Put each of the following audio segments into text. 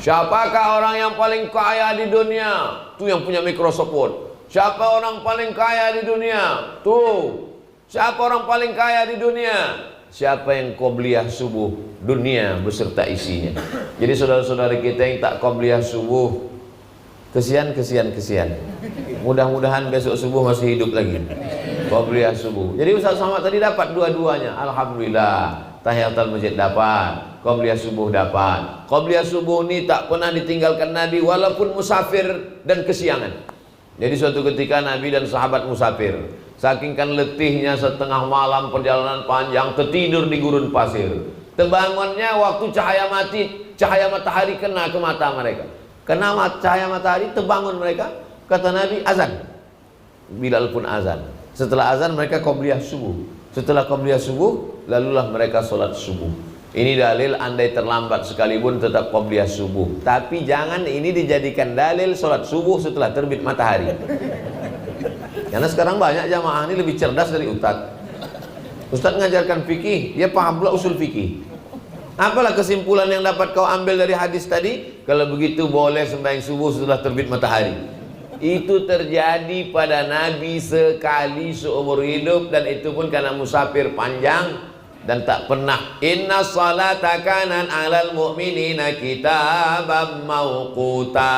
Siapakah orang yang paling kaya di dunia? Tuh yang punya Microsoft Word. Siapa orang paling kaya di dunia? Tuh. Siapa orang paling kaya di dunia? Siapa yang qobliyah subuh dunia beserta isinya. Jadi saudara-saudara kita yang tak qobliyah subuh, kesian. Mudah-mudahan besok subuh masih hidup lagi. Qobliyah subuh. Jadi Ustaz Somad tadi dapat dua-duanya. Alhamdulillah. Tahiyatul masjid dapat, qobliyah subuh dapat. Qobliyah subuh ini tak pernah ditinggalkan Nabi walaupun musafir dan kesiangan. Jadi suatu ketika Nabi dan sahabat musafir, saking kan letihnya setengah malam perjalanan panjang, tertidur di gurun pasir. Terbangunnya waktu cahaya matahari kena ke mata mereka. Kena cahaya matahari, terbangun mereka. Kata Nabi, azan. Bilal pun azan. Setelah azan mereka qobliyah subuh. Setelah qobliyah subuh, lalulah mereka sholat subuh. Ini dalil andai terlambat sekalipun tetap qobliyah subuh. Tapi jangan ini dijadikan dalil sholat subuh setelah terbit matahari. Karena sekarang banyak jamaah ini lebih cerdas dari Ustadz. Ustadz ngajarkan fikih, dia paham pula usul fikih. Apalah kesimpulan yang dapat kau ambil dari hadis tadi? Kalau begitu boleh sembahyang subuh setelah terbit matahari. Itu terjadi pada Nabi sekali seumur hidup, dan itu pun karena musafir panjang dan tak pernah. Inna salata kanan alal mu'minina kitabam mauquta.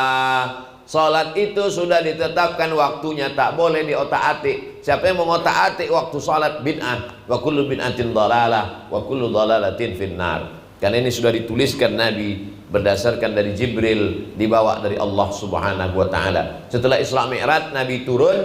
Salat itu sudah ditetapkan waktunya, tak boleh diotak-atik. Siapa yang mengotak-atik waktu salat bid'ah. Wa kullu bid'atin dhalalah wa kullu dhalalatin finnar. Karena ini sudah dituliskan Nabi berdasarkan dari Jibril, dibawa dari Allah Subhanahu wa taala. Setelah Isra Mi'raj Nabi turun,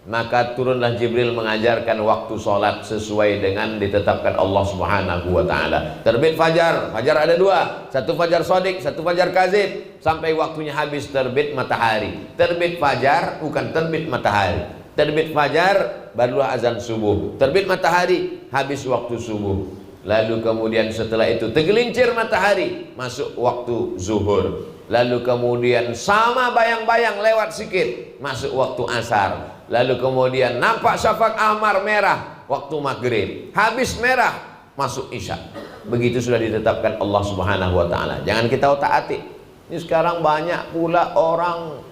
maka turunlah Jibril mengajarkan waktu sholat sesuai dengan ditetapkan Allah Subhanahu wa taala. Terbit fajar, fajar ada dua, satu fajar shadiq, satu fajar kazib, sampai waktunya habis terbit matahari. Terbit fajar bukan terbit matahari. Terbit fajar barulah azan subuh. Terbit matahari habis waktu subuh. Lalu kemudian setelah itu tergelincir matahari, masuk waktu zuhur. Lalu kemudian sama bayang-bayang lewat sikit, masuk waktu asar. Lalu kemudian nampak syafaq ahmar merah, waktu maghrib. Habis merah, masuk isya. Begitu sudah ditetapkan Allah Subhanahu wa taala. Jangan kita otak-atik. Ini sekarang banyak pula orang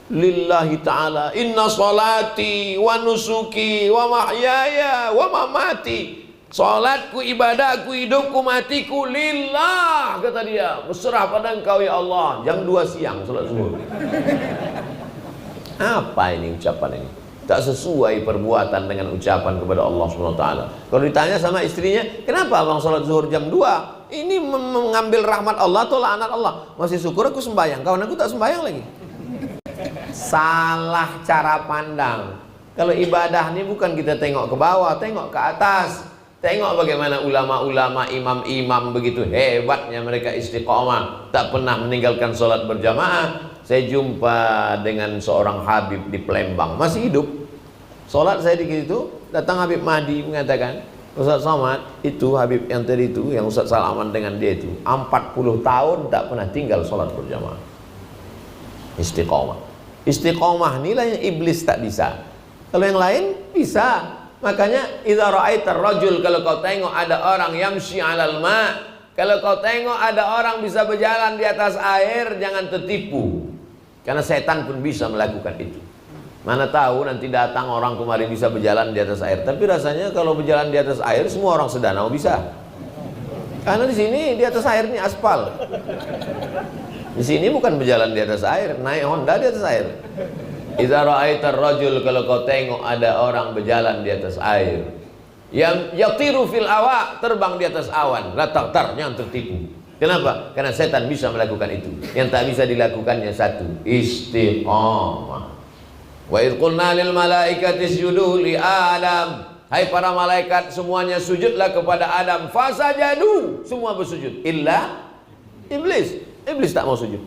lillahi ta'ala, inna salati wa nusuki wa mahyaya wa mamati. Salatku, ibadahku, hidupku, matiku lillah, kata dia. Berserah pada Engkau ya Allah. Jam 2 siang salat subuh. Apa ini ucapan ini? Tak sesuai perbuatan dengan ucapan kepada Allah SWT. Kalau ditanya sama istrinya, kenapa abang salat zuhur jam 2? Ini mengambil rahmat Allah atau laknat Allah? Masih syukur aku sembahyang, kawan aku tak sembahyang lagi. Salah cara pandang. Kalau ibadah ini bukan kita tengok ke bawah, tengok ke atas. Tengok bagaimana ulama-ulama, imam-imam begitu hebatnya mereka istiqomah, tak pernah meninggalkan sholat berjamaah. Saya jumpa dengan seorang Habib di Palembang, masih hidup. Sholat saya di situ, datang Habib Mahdi mengatakan, Ustaz Somad, itu Habib yang tadi itu, yang Ustaz salaman dengan dia itu, 40 tahun tak pernah tinggal sholat berjamaah. Istiqomah. Istiqomah inilah yang iblis tak bisa. Kalau yang lain bisa. Makanya idza ra'aitar rajul, kalau kau tengok ada orang yamshi 'alal ma', kalau kau tengok ada orang bisa berjalan di atas air, jangan tertipu. Karena setan pun bisa melakukan itu. Mana tahu nanti datang orang kemari bisa berjalan di atas air, tapi rasanya kalau berjalan di atas air semua orang sedanau bisa. Karena di sini di atas air ini aspal. Di sini bukan berjalan di atas air, naik Honda di atas air. Idza ra'aitar rajul, kalau kau tengok ada orang berjalan di atas air, yang yatiru fil awa, terbang di atas awan, la taqtar, jangan tertipu. Kenapa? Karena setan bisa melakukan itu. Yang tak bisa dilakukannya satu, istiqamah. Wa idz qulna lil malaikati isjudu li Adam, hai para malaikat semuanya sujudlah kepada Adam, fasajadu, semua bersujud illa iblis. Iblis tak mau sujud.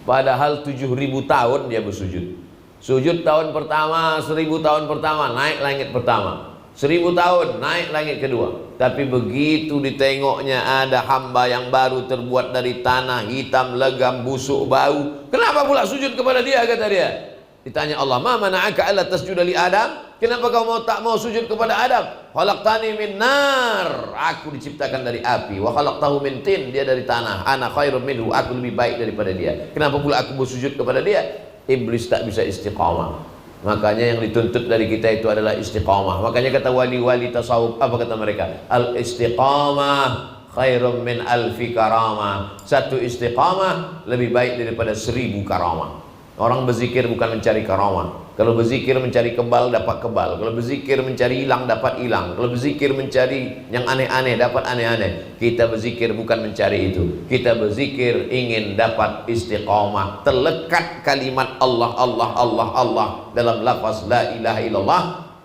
Padahal 7.000 tahun dia bersujud. Sujud tahun pertama, 1000 tahun pertama, naik langit pertama. 1000 tahun, naik langit kedua. Tapi begitu ditengoknya ada hamba yang baru terbuat dari tanah, hitam, legam, busuk, bau. Kenapa pula sujud kepada dia, kata dia. Ditanya Allah, ma mana'aka alla tasjuda li Adam? Kenapa kau tak mau sujud kepada Adam? Khalaqtani min nar. Aku diciptakan dari api. Wa khalaqtahu min tin. Dia dari tanah. Ana khairum minhu. Aku lebih baik daripada dia. Kenapa pula aku bersujud kepada dia? Iblis tak bisa istiqamah. Makanya yang dituntut dari kita itu adalah istiqamah. Makanya kata wali-wali tasawuf, apa kata mereka? Al istiqamah khairum min alfi karamah. Satu istiqamah lebih baik daripada 1000 karamah. Orang berzikir bukan mencari karamah. Kalau berzikir mencari kebal dapat kebal. Kalau berzikir mencari hilang dapat hilang. Kalau berzikir mencari yang aneh-aneh dapat aneh-aneh. Kita berzikir bukan mencari itu. Kita berzikir ingin dapat istiqamah. Terlekat kalimat Allah, Allah, Allah, Allah dalam lafaz la ilaha illallah.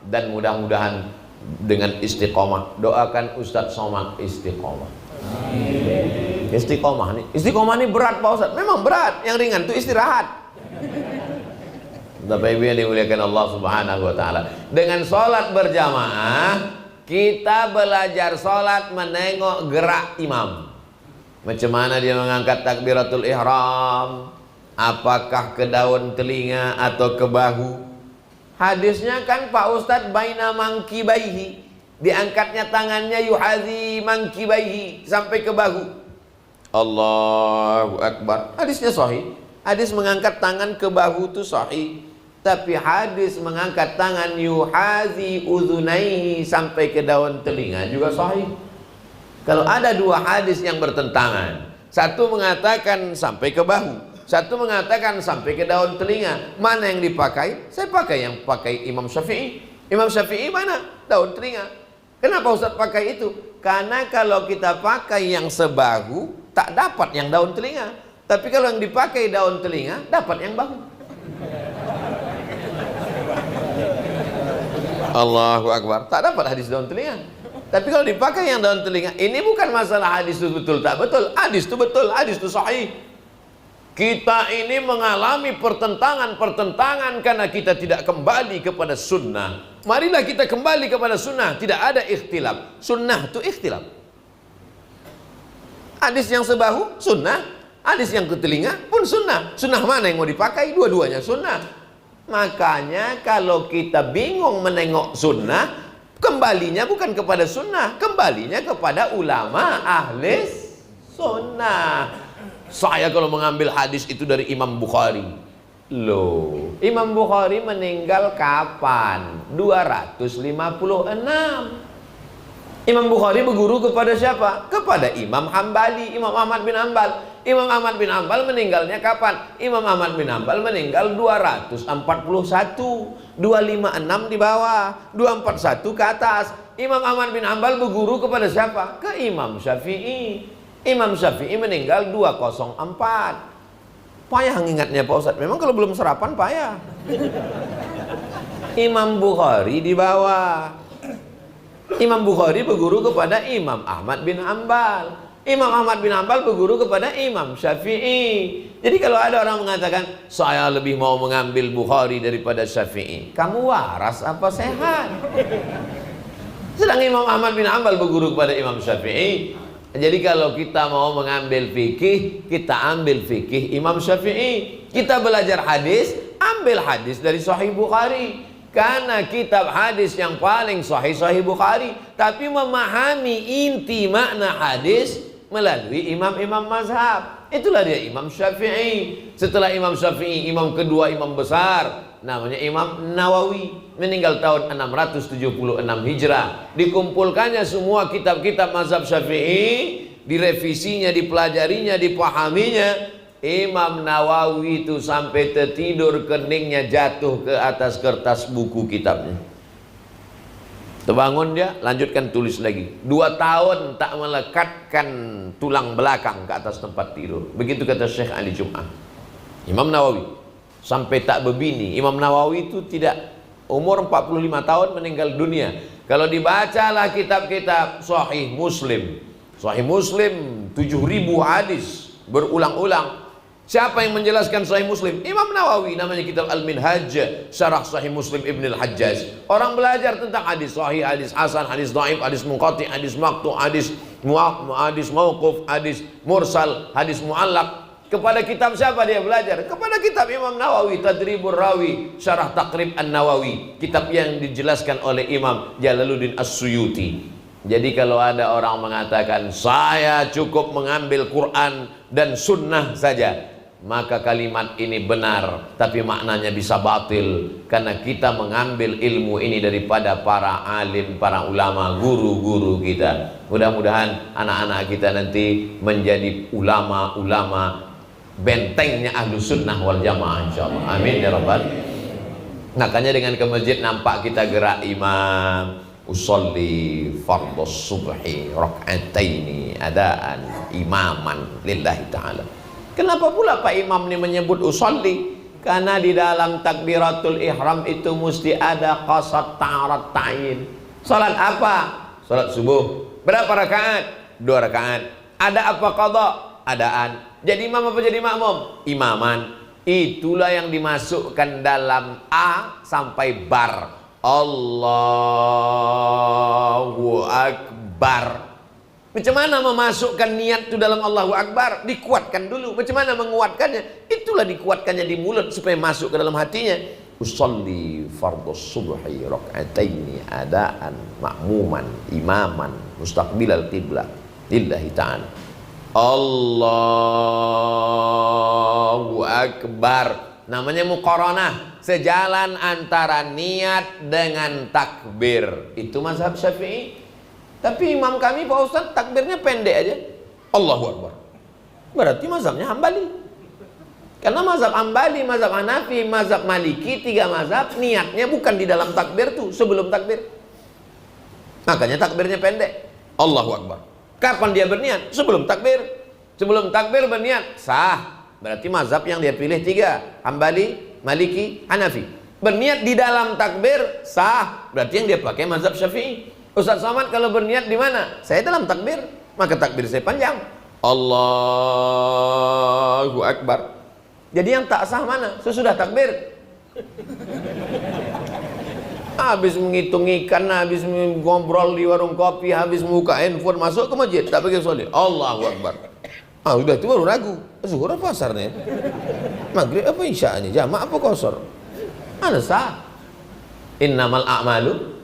Dan mudah-mudahan dengan istiqamah. Doakan Ustadz Somad istiqamah. Istiqamah nih. Istiqamah nih berat Pak Ustadz. Memang berat. Yang ringan itu istirahat. Bapak Ibu yang dimuliakan Allah Subhanahu wa taala. Dengan sholat berjamaah, kita belajar sholat menengok gerak imam. Macam mana dia mengangkat takbiratul ihram? Apakah ke daun telinga atau ke bahu? Hadisnya kan Pak Ustadz baina mangkibaihi. Diangkatnya tangannya yuhazi mangkibaihi sampai ke bahu. Allahu Akbar. Hadisnya sahih. Hadis mengangkat tangan ke bahu itu sahih. Tapi hadis mengangkat tangan yuhazi uzunaihi sampai ke daun telinga juga sahih. Kalau ada dua hadis yang bertentangan, satu mengatakan sampai ke bahu, satu mengatakan sampai ke daun telinga, mana yang dipakai? Saya pakai yang pakai Imam Syafi'i. Imam Syafi'i mana? Daun telinga. Kenapa Ustaz pakai itu? Karena kalau kita pakai yang sebahu, tak dapat yang daun telinga. Tapi kalau yang dipakai daun telinga, dapat yang bahu. Allahu Akbar. Tak dapat hadis daun telinga. Tapi kalau dipakai yang daun telinga, ini bukan masalah hadis itu betul tak betul. Hadis itu betul, hadis itu sahih. Kita ini mengalami pertentangan-pertentangan karena kita tidak kembali kepada sunnah. Marilah kita kembali kepada sunnah. Tidak ada ikhtilaf. Sunnah itu ikhtilaf. Hadis yang sebahu, sunnah. Hadis yang ke telinga pun sunnah. Sunnah mana yang mau dipakai? Dua-duanya sunnah. Makanya kalau kita bingung menengok sunnah, kembalinya bukan kepada sunnah, kembalinya kepada ulama ahli sunnah. Saya kalau mengambil hadis itu dari Imam Bukhari. Loh, Imam Bukhari meninggal kapan? 256. Imam Bukhari berguru kepada siapa? Kepada Imam Hambali, Imam Ahmad bin Hanbal. Imam Ahmad bin Hanbal meninggalnya kapan? Imam Ahmad bin Hanbal meninggal 241. 256 di bawah, 241 ke atas. Imam Ahmad bin Hanbal berguru kepada siapa? Ke Imam Syafi'i. Imam Syafi'i meninggal 204. Payah ngingatnya Pak Ustadz. Memang kalau belum sarapan payah. Imam Bukhari di bawah. Imam Bukhari berguru kepada Imam Ahmad bin Hanbal. Imam Ahmad bin Hanbal berguru kepada Imam Syafi'i. Jadi kalau ada orang mengatakan saya lebih mau mengambil Bukhari daripada Syafi'i, kamu waras apa sehat? Sedang Imam Ahmad bin Hanbal berguru kepada Imam Syafi'i. Jadi kalau kita mau mengambil fikih, kita ambil fikih Imam Syafi'i. Kita belajar hadis, ambil hadis dari Sahih Bukhari. Karena kitab hadis yang paling sahih Sahih Bukhari. Tapi memahami inti makna hadis melalui imam-imam mazhab. Itulah dia Imam Syafi'i. Setelah Imam Syafi'i, imam kedua, imam besar, namanya Imam Nawawi, meninggal tahun 676 Hijrah. Dikumpulkannya semua kitab-kitab mazhab Syafi'i, direvisinya, dipelajarinya, dipahaminya. Imam Nawawi itu sampai tertidur keningnya jatuh ke atas kertas buku kitabnya. Terbangun dia, lanjutkan tulis lagi. 2 tahun tak melekatkan tulang belakang ke atas tempat tidur. Begitu kata Syekh Ali Jum'ah. Imam Nawawi sampai tak berbini. Imam Nawawi itu tidak, umur 45 tahun meninggal dunia. Kalau dibacalah kitab-kitab Sahih Muslim. Sahih Muslim 7.000 hadis berulang-ulang. Siapa yang menjelaskan Sahih Muslim? Imam Nawawi, namanya kitab Al-Minhaj, Syarah Sahih Muslim Ibn Al-Hajjaj. Orang belajar tentang hadis sahih, hadis hasan, hadis dhaif, hadis munqati, hadis maqtu, hadis mauquf, hadis mursal, hadis muallaq. Kepada kitab siapa dia belajar? Kepada kitab Imam Nawawi, Tadribur Rawi, Syarah Taqrib An-Nawawi, kitab yang dijelaskan oleh Imam Jalaluddin As-Suyuti. Jadi kalau ada orang mengatakan saya cukup mengambil Quran dan sunnah saja, maka kalimat ini benar, tapi maknanya bisa batil, karena kita mengambil ilmu ini daripada para alim, para ulama, guru-guru kita. Mudah-mudahan anak-anak kita nanti menjadi ulama-ulama, bentengnya ahlu sunnah wal jamaah, insyaallah. Amin ya rabbal. Makanya dengan ke masjid nampak kita gerak imam, usolli fardhus subhi rak'ataini adaan imaman lillahi ta'ala. Kenapa pula Pak Imam ini menyebut usolli? Karena di dalam takbiratul ihram itu mesti ada qasad ta'arat ta'yin. Salat apa? Salat subuh. Berapa rakaat? 2 rakaat. Ada apa qadha? Adaan. Jadi imam apa jadi makmum? Imaman. Itulah yang dimasukkan dalam A sampai bar. Allahu Akbar. Macam mana memasukkan niat itu dalam Allahu Akbar? Dikuatkan dulu. Macam mana menguatkannya? Itulah dikuatkannya di mulut supaya masuk ke dalam hatinya. Usolli fardhus subhi rak'ataini adaan ma'muman imaman mustaqbilal qiblah lillahi ta'ala. Allahu Akbar. Namanya muqaranah, sejalan antara niat dengan takbir. Itu mazhab Syafi'i. Tapi imam kami Pak Ustaz takbirnya pendek aja, Allahu Akbar. Berarti mazhabnya Hambali. Karena mazhab Hambali, mazhab Hanafi, mazhab Maliki, 3 mazhab niatnya bukan di dalam takbir tuh, sebelum takbir. Makanya takbirnya pendek, Allahu Akbar. Kapan dia berniat? Sebelum takbir. Sebelum takbir berniat, sah. Berarti mazhab yang dia pilih 3, Hambali, Maliki, Hanafi. Berniat di dalam takbir, sah. Berarti yang dia pakai mazhab Syafi'i. Ustaz Somad kalau berniat di mana? Saya dalam takbir, maka takbir saya panjang, Allahu Akbar. Jadi yang tak sah mana? Sesudah takbir. Habis menghitung ikan, habis ngobrol di warung kopi, habis membuka handphone, masuk ke masjid, tak pakai sholat, Allahu Akbar. Udah itu baru ragu, zuhur apa asarnya, maghrib apa isya'nya, jamak apa qasar. Ada sah. Innamal a'malu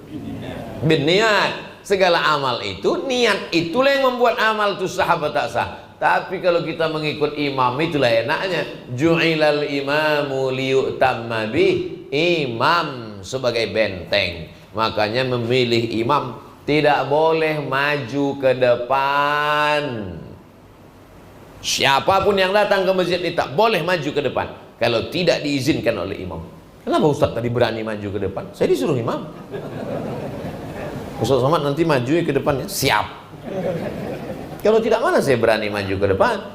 binniyat. Segala amal itu, niat itulah yang membuat amal itu sah atau tak sah. Tapi kalau kita mengikut imam, itulah enaknya. Ju'ilal imamu liyu'tamma bih. Imam sebagai benteng. Makanya memilih imam tidak boleh maju ke depan. Siapapun yang datang ke masjid ini tak boleh maju ke depan kalau tidak diizinkan oleh imam. Kenapa Ustaz tadi berani maju ke depan? Saya disuruh imam. Ustaz Somad nanti maju ke depannya, siap. Kalau tidak, mana saya berani maju ke depan.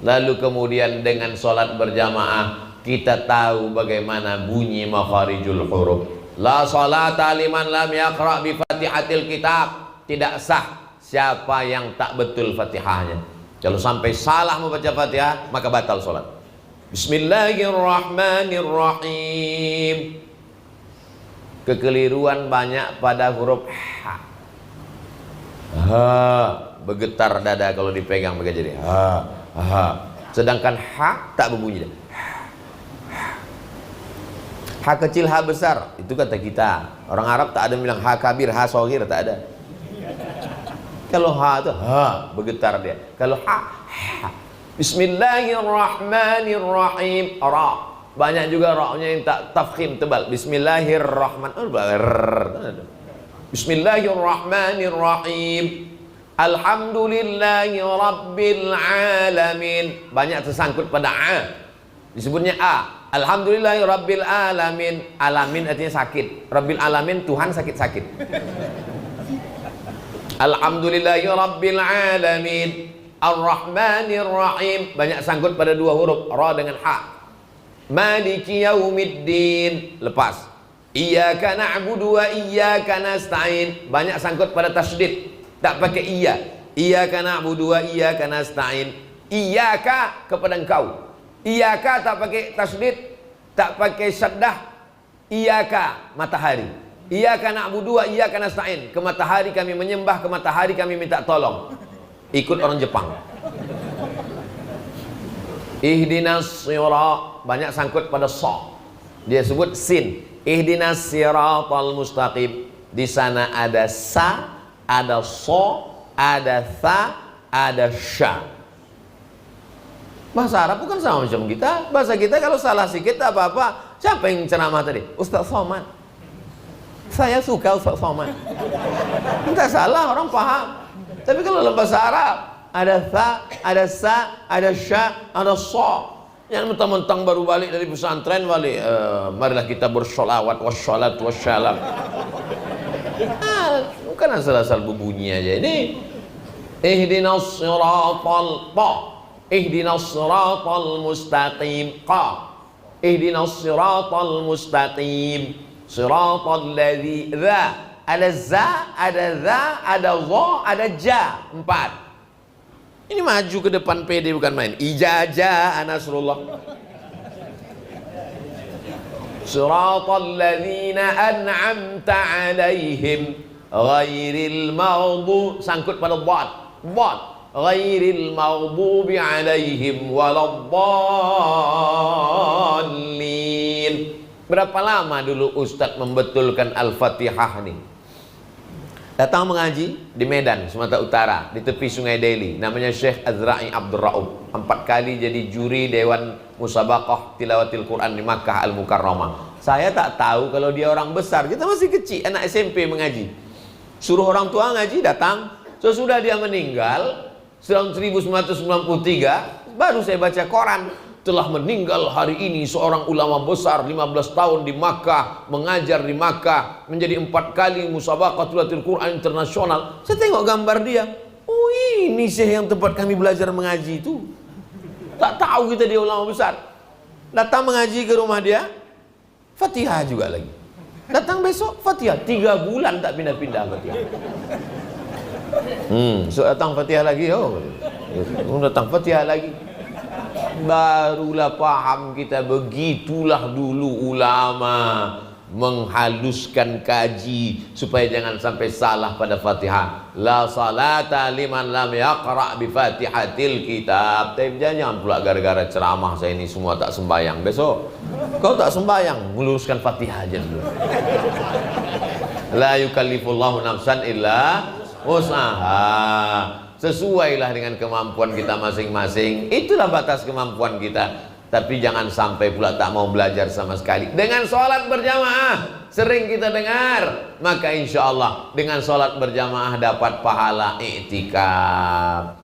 Lalu kemudian dengan sholat berjamaah kita tahu bagaimana bunyi makharijul huruf. La salata liman lam yaqra bi fatihatil kitab. Tidak sah siapa yang tak betul fatihahnya. Kalau sampai salah membaca fatihah maka batal sholat. Bismillahirrahmanirrahim. Kekeliruan banyak pada huruf ha. Ha, bergetar dada kalau dipegang begitu jadi ha, ha. Sedangkan ha tak berbunyi dah. Ha kecil, ha besar, itu kata kita. Orang Arab tak ada bilang ha kabir, ha soghir, tak ada. Kalau ha itu ha, bergetar dia. Kalau ha, ha. Bismillahirrahmanirrahim. Ra. Banyak juga ra-nya yang tak tafkhim tebal. Bismillahirrahmanirrahim. Bismillahirrahmanirrahim. Alhamdulillahi rabbil alamin. Banyak tersangkut pada a. Disebutnya a. Alhamdulillahi rabbil alamin. Alamin artinya sakit. Rabbil alamin Tuhan sakit-sakit. Alhamdulillahi rabbil alamin. Ar-Rahmanir Rahim. Banyak sangkut pada 2 huruf, ra dengan ha. Maliki yaumiddin. Lepas. Iyyaka na'budu wa iyyaka nasta'in. Banyak sangkut pada tasydid, tak pakai iya. Iyyaka na'budu wa iyyaka nasta'in. Iyyaka kepada engkau. Iyyaka tak pakai tasydid, tak pakai syaddah. Iyyaka matahari. Iyyaka na'budu wa iyyaka nasta'in. Ke matahari kami menyembah, ke matahari kami minta tolong. Ikut orang Jepang. Ihdinas sirat, banyak sangkut pada so. Dia sebut sin. Ihdinas siratal mustaqim. Di sana ada sa, ada so, ada tha, ada sya. Bahasa Arab bukan sama macam kita. Bahasa kita kalau salah sedikit apa-apa. Siapa yang ceramah tadi? Ustaz Somad. Saya suka Ustaz Somad. Tidak salah, orang paham. Tapi kalau dalam bahasa Arab ada tha, ada sa, ada sya, ada so. Yang mentang-mentang baru balik dari pesantren balik, marilah kita bersolawat wassalat wassalam. Bukan asal-asal berbunyi aja ini. Ihdinas siratal ta, ihdinas siratal mustaqim qa, ihdinas siratal mustaqim, siratal ladzi dza, ada za, ada dza, ada dha, ada ja, 4. Ini maju ke depan PD bukan main. Ijazah Nasrullah. Siratal ladzina an'amta 'alaihim ghairil maghdubi, sangkut pada dhad. Dhad. Ghairil maghdubi 'alaihim waladdallin. Berapa lama dulu Ustadz membetulkan Al-Fatihah nih? Datang mengaji di Medan, Sumatera Utara, di tepi Sungai Deli. Namanya Syekh Azra'i Abdul Raub. 4 kali jadi juri Dewan Musabaqah Tilawatil Quran di Makkah Al-Mukarramah. Saya tak tahu kalau dia orang besar. Kita masih kecil, anak SMP mengaji. Suruh orang tua ngaji, datang. Sesudah dia meninggal, tahun 1993, baru saya baca koran. Telah meninggal hari ini seorang ulama besar, 15 tahun di Makkah, mengajar di Makkah, menjadi 4 kali musabaqah Tilawatil Quran internasional. Saya tengok gambar dia. Oh, ini Syekh yang tempat kami belajar mengaji itu. Tak tahu kita dia ulama besar. Datang mengaji ke rumah dia, Fatihah juga lagi. Datang besok Fatihah, 3 bulan tak pindah-pindah Fatihah. So datang Fatihah lagi, datang Fatihah lagi. Barulah paham kita, begitulah dulu ulama menghaluskan kaji supaya jangan sampai salah pada Fatihah. La salata liman lam yaqra' bi Fatihatil kitab. Tapi jangan pula gara-gara ceramah saya ini semua tak sembayang. Besok kau tak sembayang, meluruskan Fatihah aja dulu. La yukallifullahu nafsan illa wus'aha. Sesuailah dengan kemampuan kita masing-masing. Itulah batas kemampuan kita. Tapi jangan sampai pula tak mau belajar sama sekali. Dengan sholat berjamaah sering kita dengar, maka insya Allah dengan sholat berjamaah dapat pahala i'tikaf.